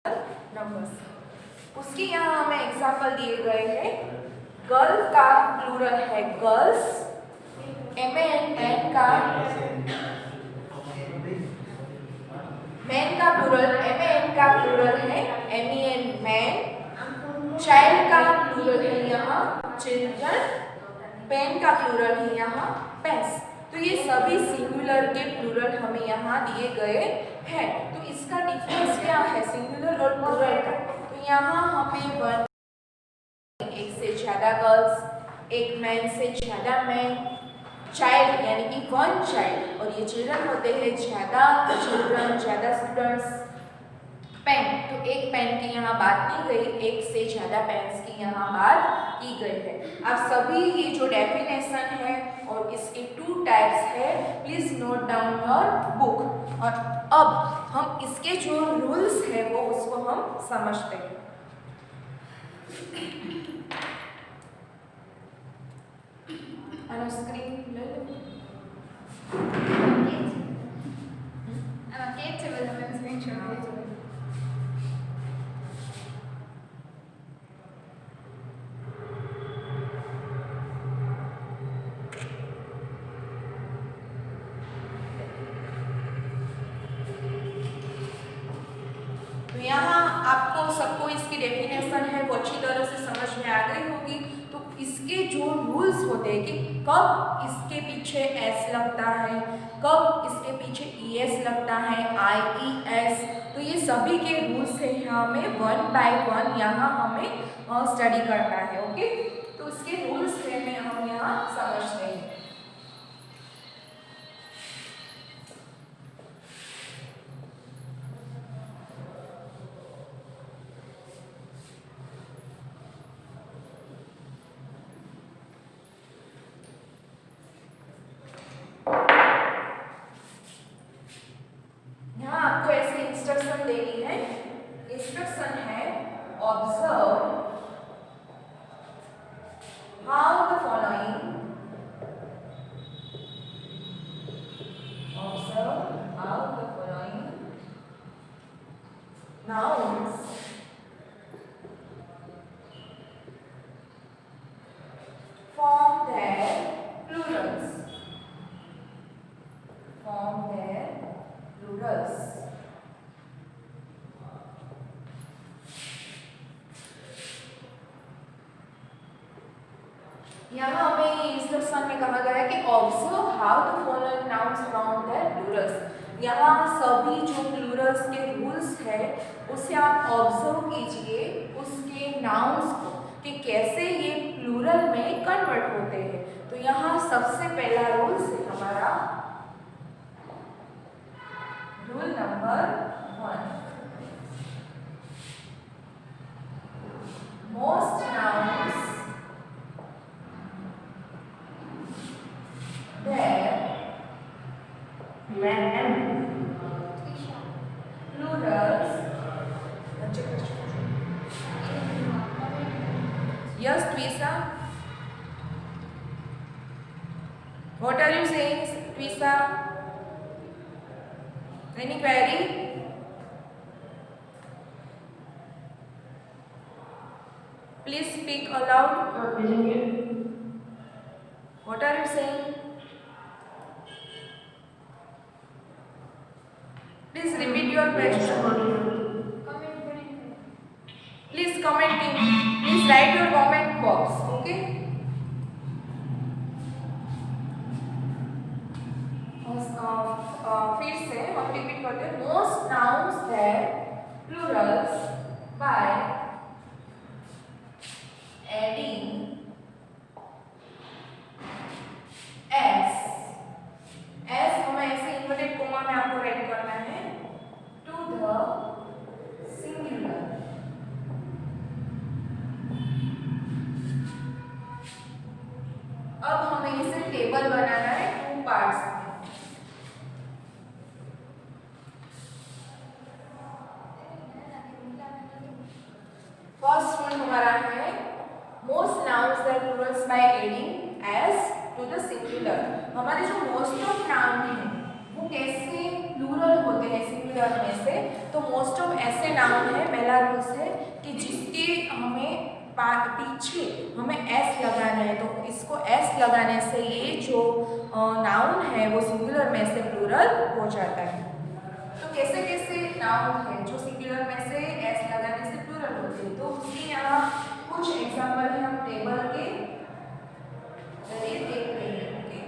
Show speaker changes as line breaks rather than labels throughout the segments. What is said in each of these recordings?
Numbers. उसके यहाँ हमें एग्जाम्पल दिए गए हैं। गर्ल का प्लूरल है गर्ल्स, MAN का, मैन का प्लूरल MAN का प्लूरल है MEN मैन, चाइल्ड का प्लूरल है यहाँ चिल्ड्रन, पेन का प्लूरल है यहाँ पेन्स। तो ये सभी सिंगुलर के प्लूरल हमें यहाँ दिए गए हैं। तो इसका डिफरेंस क्या है सिंगुलर और प्लूरल का? तो यहाँ हमें वन, एक से ज़्यादा गर्ल्स, एक मैन से ज़्यादा मैन, चाइल्ड यानी कि वन चाइल्ड, और ये चिल्ड्रन होते हैं ज़्यादा चिल्ड्रन, ज़्यादा स्टूडेंट्स। पेन, तो एक पेन की यहाँ बात की गई, एक से ज़्यादा पेन्स की यहाँ बात की गई है। आप सभी ये जो डेफिनेशन है और इसके 2 टाइप्स है, please note down your book. और अब हम इसके जो रूल्स है वो उसको हम समझते हैं। स्क्रीन ले लो। यहाँ आपको सबको इसकी डेफिनेशन है वो अच्छी तरह से समझ में आ गई होगी। तो इसके जो रूल्स होते हैं कि कब इसके पीछे एस लगता है, कब इसके पीछे ES लगता है, IES, तो ये सभी के रूल्स है हमें 1 बाय 1 यहाँ हमें स्टडी करना है। ओके, तो इसके रूल्स है हम यहाँ समझते हैं। आपको ऐसे इंस्ट्रक्शन देनी है। इंस्ट्रक्शन है observe how the following, observe how the following nouns form their plurals, form their plurals। यहाँ हमें ये इंस्ट्रक्शन में कहा गया है कि observe how the following nouns from their plurals. यहाँ सभी जो प्लूरल्स के रूल्स है उसे आप ऑब्जर्व कीजिए उसके नाउन्स को कि कैसे ये प्लूरल में कन्वर्ट होते हैं। तो यहाँ सबसे पहला रूल है हमारा rule number 1, most nouns their plurals, yes Twisa, what are you saying Twisa? Any query? Please speak aloud. What are you saying? Please repeat your question. Please comment in. Please write your comment box. Okay? फिर से हम repeat करते हैं। Most nouns their plurals by adding s, हमें ऐसे inverted coma में आपको right करना है, टू द सिंगुलर। अब हमें इसे टेबल बनाना है 2 पार्ट्स में। फर्स्ट रूल हमारा है most nouns their plurals by adding s to the singular। हमारे जो मोस्ट ऑफ नाउन है वो कैसे प्लूरल होते हैं सिंगुलर में से, तो मोस्ट ऑफ ऐसे नाउन है, पहला रूल्स है कि जिसके हमें पीछे हमें एस लगाना है, तो इसको एस लगाने से ये जो नाउन है वो सिंगुलर में से प्लूरल हो जाता है। तो कैसे कैसे नाउन है जो सिंगुलर में से एस लगाने से प्लूरल होते हैं, तो उसके यहाँ कुछ एग्जाम्पल है हम टेबल के जरिए देख रहे हैं। ओके,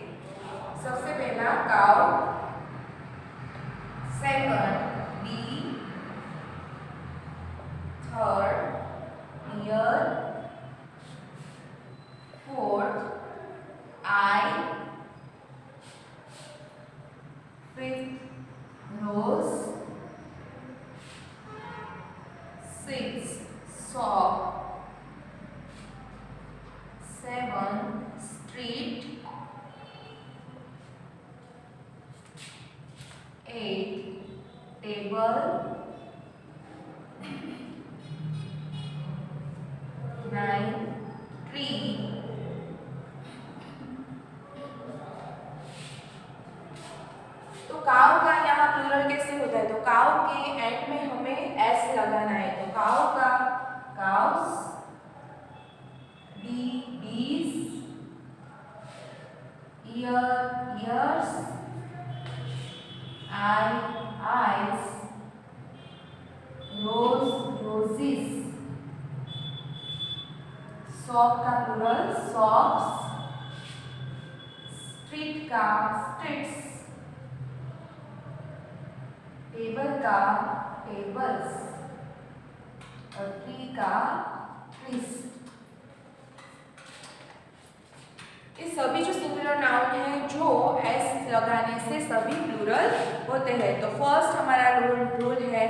सबसे पहला cow, second bee, third ear, fourth eye, fifth rose, six sock, seven street, 8 table, 9 tree, तो काव का यहाँ प्लूरल कैसे होता है, तो काव के एंड में हमें एस लगाना है, तो काव का काउस, बी बीज, ईयर ईयर्स, आई eyes, rose roses, sock का प्लूरल socks, street का streets, टेबल का tables और ट्री का trees। ये सभी जो सिंगुलर नाउन है जो एस लगाने से सभी प्लूरल होते हैं। तो फर्स्ट हमारा रूल है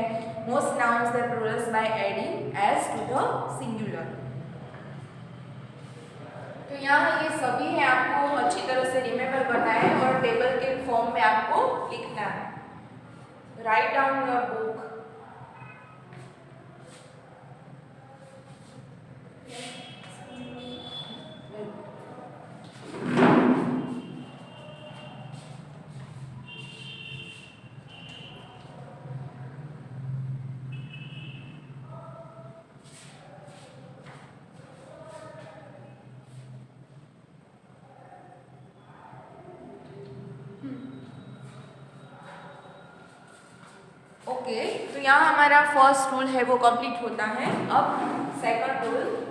most nouns that plurals by adding S to the singular. तो यहाँ ये सभी है, आपको अच्छी तरह से रिमेम्बर करना है और टेबल के फॉर्म में आपको लिखना है। Write down your book. Okay, तो यहाँ हमारा फर्स्ट रूल है वो कंप्लीट होता है। अब second rule,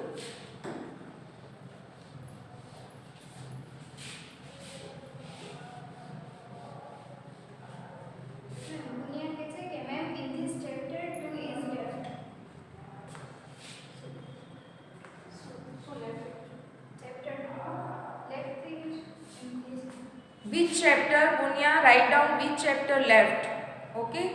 which chapter Punya, write down which chapter left. Okay,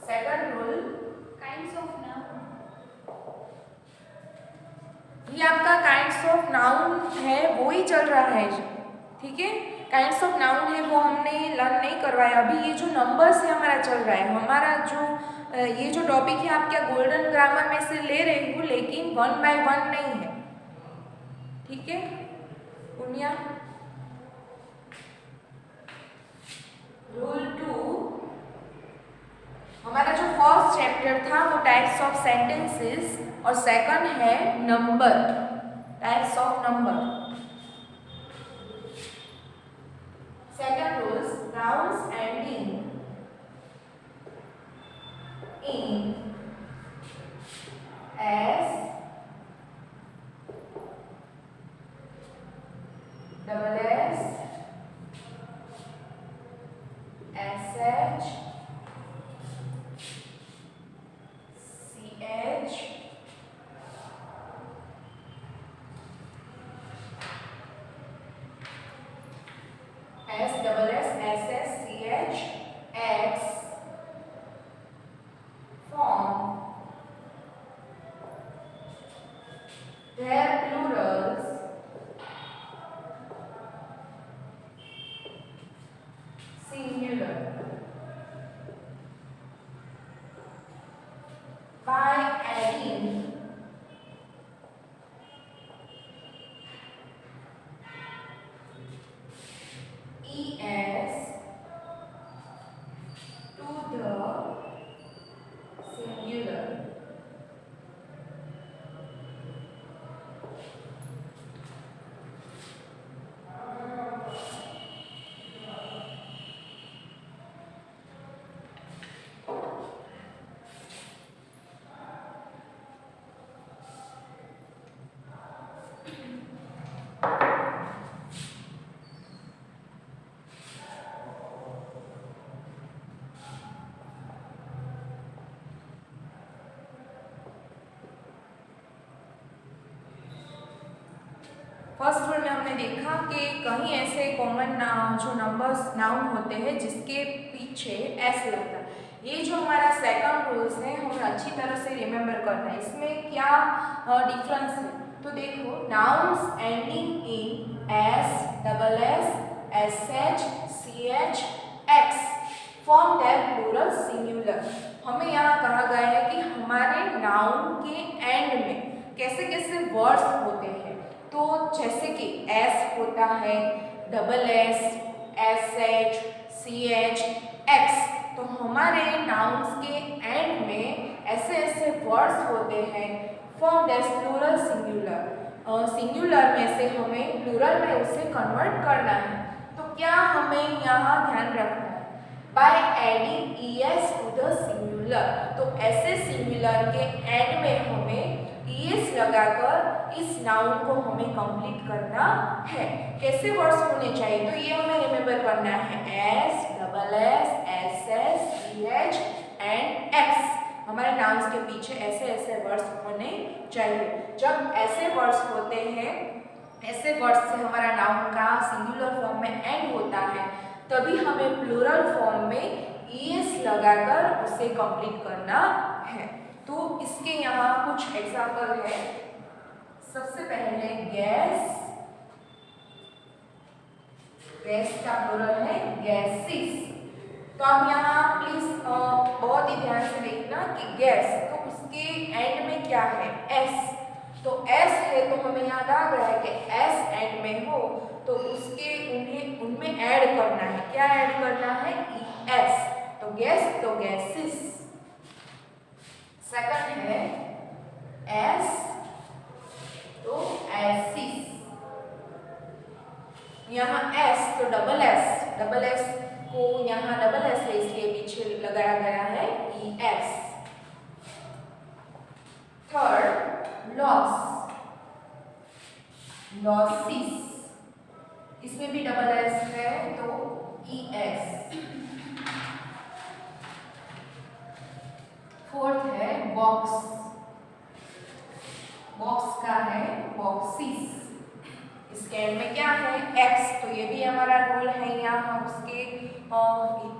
second rule,
kinds of noun।
ये आपका काइंड्स ऑफ नाउन है वो ही चल रहा है, ठीक है। काइंड्स ऑफ नाउन है वो हमने लर्न नहीं करवाया, अभी ये जो नंबर्स है हमारा चल रहा है। हमारा जो ये जो टॉपिक है आप क्या गोल्डन ग्रामर में से ले रहे हो, लेकिन 1 by 1 नहीं है, ठीक है पुनिया। रूल 2, हमारा जो फर्स्ट चैप्टर था वो टाइप्स ऑफ सेंटेंसेस और सेकंड है number, types of number. Second rules, nouns ending in S, double S, S H, CH, S double S, SS, CH, X form their first rule में हमने देखा कि कहीं ऐसे कॉमन जो नंबर्स नाउन होते हैं जिसके पीछे एस लगता है। ये जो हमारा सेकंड रूल्स है हमें अच्छी तरह से रिमेम्बर करना है। इसमें क्या डिफरेंस है तो देखो, nouns ending in S, double S, S H, C H, X form their plural singular. हमें यहाँ कहा गया है कि हमारे नाउन के एंड में कैसे कैसे वर्ड्स होते हैं। तो जैसे कि एस होता है, double S, S H, C H, X, तो हमारे नाउन्स के एंड में ऐसे ऐसे वर्ड्स होते हैं form that plural singular. Singular में से हमें प्लूरल में उसे कन्वर्ट करना है। तो क्या हमें यहाँ ध्यान रखना है, by adding es to the singular. तो ऐसे सिंगुलर के एंड में हमें es लगाकर इस नाउन को हमें कंप्लीट करना है। कैसे वर्ड्स होने चाहिए तो ये हमें रिमेम्बर करना है, S, double S, S S, C H and X. हमारे नाउन्स के पीछे ऐसे ऐसे वर्ड्स होने चाहिए। जब ऐसे वर्ड्स होते हैं, ऐसे वर्ड्स से हमारा नाउन का सिंगुलर फॉर्म में एंड होता है, तभी हमें प्लूरल फॉर्म में es लगाकर उसे कंप्लीट करना है। तो इसके यहाँ कुछ एग्जाम्पल है। सबसे पहले गैस, गैस का प्लूरल है गैसेस। तो आप यहाँ प्लीज बहुत ही ध्यान से देखना कि गैस, तो उसके एंड में क्या है, एस। तो एस है तो हमें याद आ गया है कि एस एंड में हो तो उसके उनमें ऐड करना है। क्या ऐड करना है, एस। तो गैस तो गैसेस। सेकंड है एस तो एसिस। यहाँ एस तो डबल एस, डबल एस को यहाँ डबल एस है इसलिए पीछे लगाया गया है E S. Third loss, losses, इसमें भी डबल एस है तो ई एस। फोर्थ है बॉक्स, बॉक्स का है बॉक्सिस। इसके एंड में क्या है, एक्स। तो ये भी हमारा रूल है, यहाँ उसके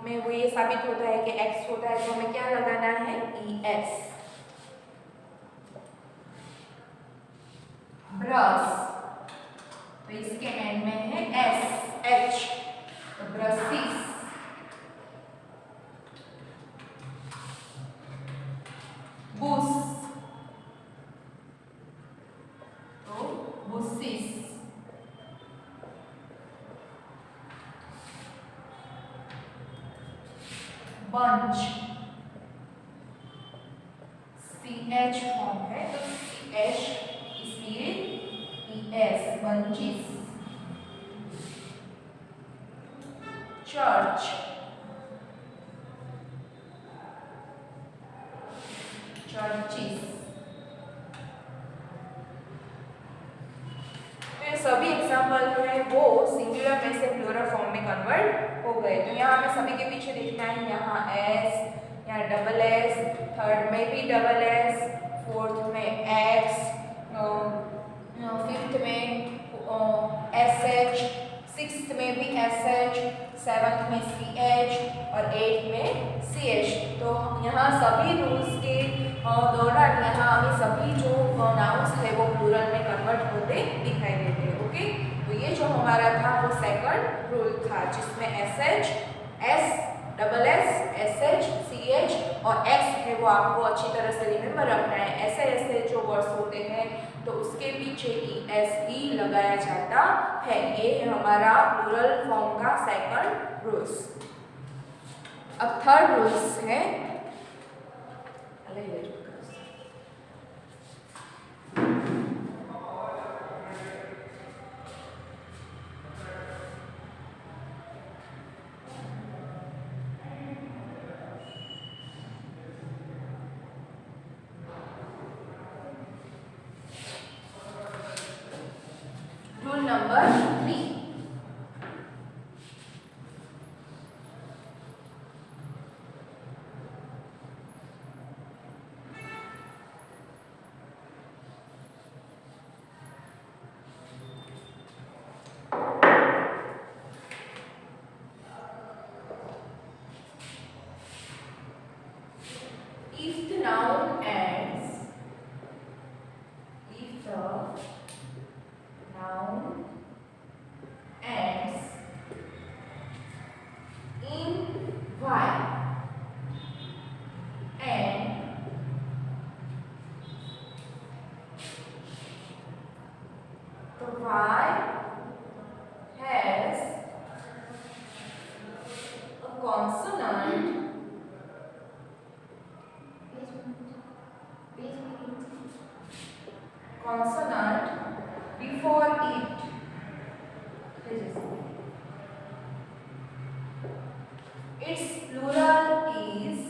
में वो ये साबित होता है कि एक्स होता है तो हमें क्या लगाना है, ई एस। ब्रश, तो इसके एंड में है एस एच, तो ब्रशिस। बुश, तो bushes. Bunch, C H form है तो सी एच इसलिए E S, bunches. Church, churches. तो ये सभी एग्जाम्पल है वो सिंगुलर में से प्लूरल फॉर्म में कन्वर्ट हो गए। तो यहाँ हमें सभी के पीछे देखना है, यहाँ एस, यहाँ डबल एस, थर्ड में भी डबल एस, फोर्थ में एक्स, फिफ्थ में एस एच, सिक्स्थ में भी एस एच, सेवन्थ में सी एच और एट्थ में सी एच। तो यहाँ सभी रूल्स के दौरान यहाँ हमें सभी जो नाउन्स है वो प्लूरल में कन्वर्ट होते दिखाई देते हैं। ओके, तो ये जो हमारा था वो सेकंड रूल था जिसमें S H, S, double S, S H, C H और एक्स है वो आपको अच्छी तरह से रिमेम्बर रखना है। ऐसे ऐसे जो वर्ड्स होते हैं तो उसके पीछे ई एस ई लगाया जाता है। ये है हमारा प्लूरल फॉर्म का सेकंड रूल्स। अब थर्ड रूल्स है rule number 3। its plural is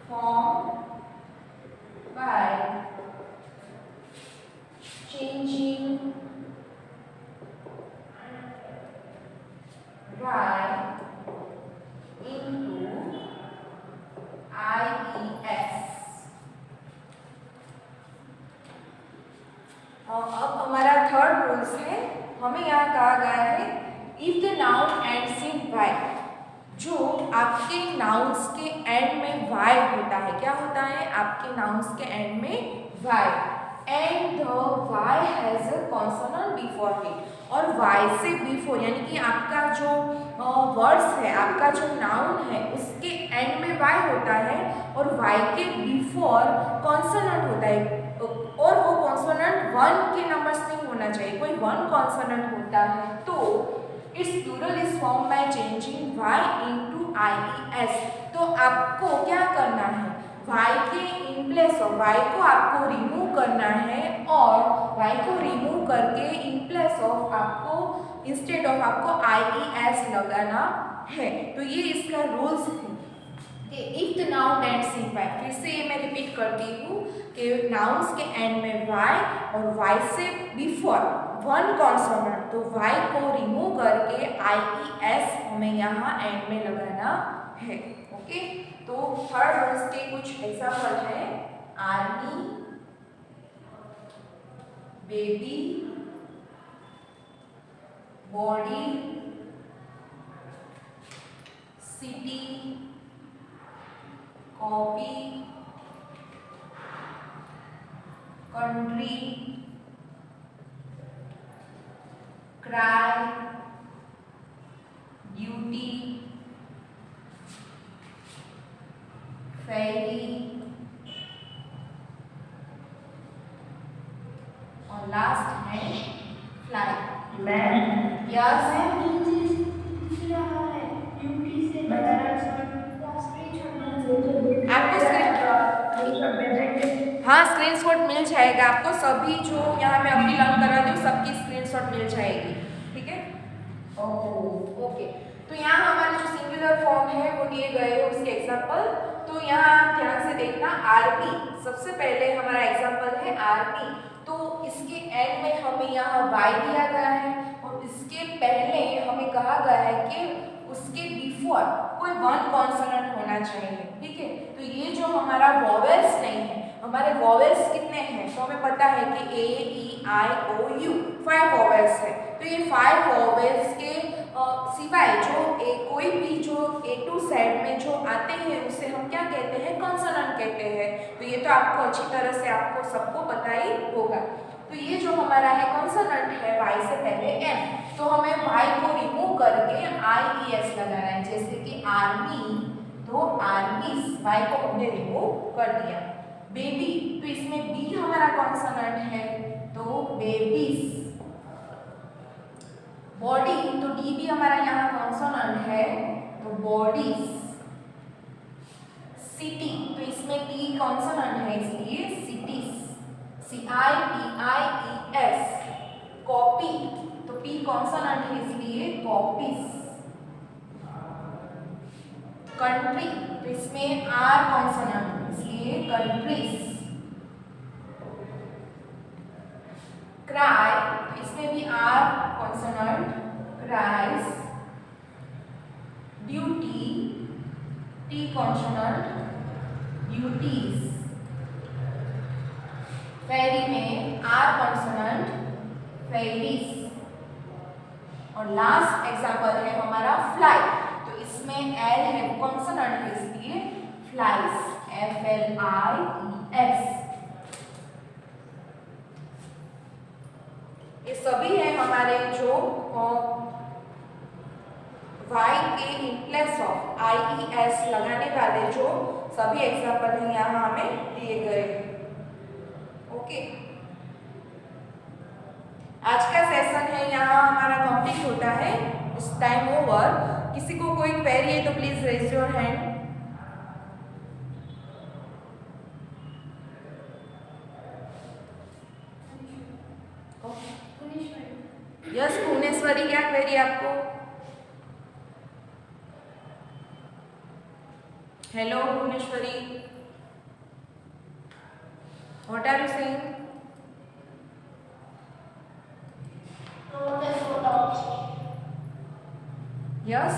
formed by changing y into IES। अब हमारा थर्ड रूल्स है, हमें यहाँ कहा गया है if the noun ends in Y, जो आपके नाउन्स के एंड में वाई होता है, क्या होता है आपके नाउन्स के एंड में Y, and the Y has a consonant before it, और वाई से बिफोर यानी कि आपका जो वर्ड्स है, आपका जो नाउन है उसके एंड में वाई होता है और वाई के बिफोर कॉन्सोनेंट होता है, और वो कॉन्सोनेंट वन के नंबर्स नहीं होना चाहिए, कोई वन कॉन्सोनेंट होता है तो its plural is form by changing y into IES। तो आपको क्या करना है, y के इन प्लेस ऑफ y को आपको रिमूव करना है, और y को रिमूव करके इन प्लेस ऑफ आपको इंस्टेड ऑफ आपको IES लगाना है। तो ये इसका रूल्स है कि if the noun ends in y, फिर से ये मैं रिपीट करती हूँ कि नाउन्स के एंड में y और y से बिफोर वन कॉन्सोनेंट, तो y को रिमूव करके IES हमें यहाँ एंड में लगाना है। ओके, तो थर्ड वर्ड्स के कुछ एग्जाम्पल है, army, baby, body, city, copy, country, cry, duty, ferry, और लास्ट है फ्लाई। यस, हाँ स्क्रीनशॉट मिल जाएगा आपको, सभी जो यहाँ मैं अभी लर्न करा दूँ सबकी स्क्रीनशॉट मिल जाएगी, ठीक है। ओके, तो यहाँ हमारे जो सिंगुलर फॉर्म है वो दिए गए हैं उसके एग्जांपल। तो यहाँ आप ध्यान से देखना, आर्मी सबसे पहले हमारा एग्जांपल है आर्मी, तो इसके एंड में हमें यहाँ वाई दिया गया है और इसके पहले हमें कहा गया है कि उसके बिफोर कोई वन कॉन्सोनेंट होना चाहिए, ठीक है। तो ये जो हमारा वॉवेल्स नहीं है, हमारे वॉवेल्स कितने हैं, तो हमें पता है कि A, E, I, O, U 5 vowels है। तो ये 5 वॉवेल्स के सिवाय जो कोई भी जो A to Z में जो आते हैं उसे हम क्या कहते हैं, कॉन्सोनेंट कहते हैं। तो ये तो आपको अच्छी तरह से आपको सबको पता ही होगा। तो ये जो हमारा है कॉन्सोनेंट है y से पहले m, तो हमें y को रिमूव करके IES लगाना है, जैसे कि आर्मी, तो आर्मीज, y को हमने रिमूव कर दिया। बेबी, तो इसमें b हमारा कॉन्सोनेंट है, तो बेबीज। बॉडी, तो d भी हमारा यहाँ कॉन्सोनेंट है, तो बॉडीज। सिटी, तो इसमें t कॉन्सोनेंट है इसलिए सिटीज, CITIES। कॉपी, तो p कॉन्सोनेंट है इसलिए कॉपीज। कंट्री, तो इसमें r कॉन्सोनेंट इसलिए कंट्रीज। क्राई, तो इसमें भी r consonant cries. Duty, t consonant duties. Ferry में r कॉन्सोनेंट फेरीज। और लास्ट एग्जांपल है हमारा फ्लाई, तो इसमें l है कॉन्सोनेंट है इसलिए फ्लाइज, FLIES। ये सभी है हमारे जो y के इन प्लेस ऑफ IES लगाने वाले जो सभी एग्जांपल हैं यहाँ हमें दिए गए हैं। ओके, आज का सेशन है यहाँ हमारा कंप्लीट होता है, इस टाइम ओवर। किसी को कोई क्वेरी है तो please raise your hand. Yes Bhuvaneshwari, क्या क्वेरी आपको? Hello Bhuvaneshwari, what are you saying? Yes,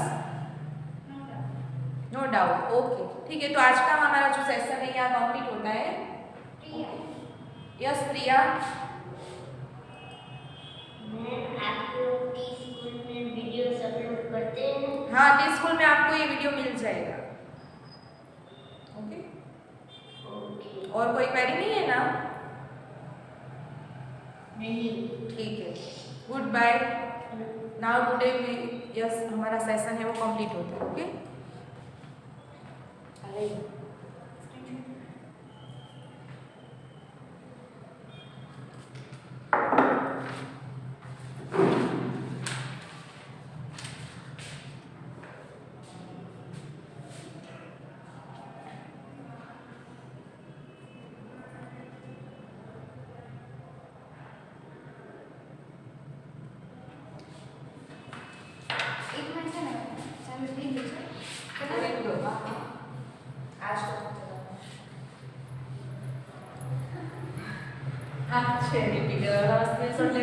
no doubt, okay ठीक है। तो आज का हमारा जो सेशन है यहाँ कंप्लीट होता है। यस प्रिया, हाँ टी स्कूल में आपको ये वीडियो मिल जाएगा। ओके, और कोई क्वेरी नहीं है ना?
नहीं।
ठीक है, good bye. Now today yes हमारा सेशन है वो कंप्लीट होता है। ओके,
एक मिनट है ना, चालू नहीं दीजिए।
आज अच्छे रिपीट सोडले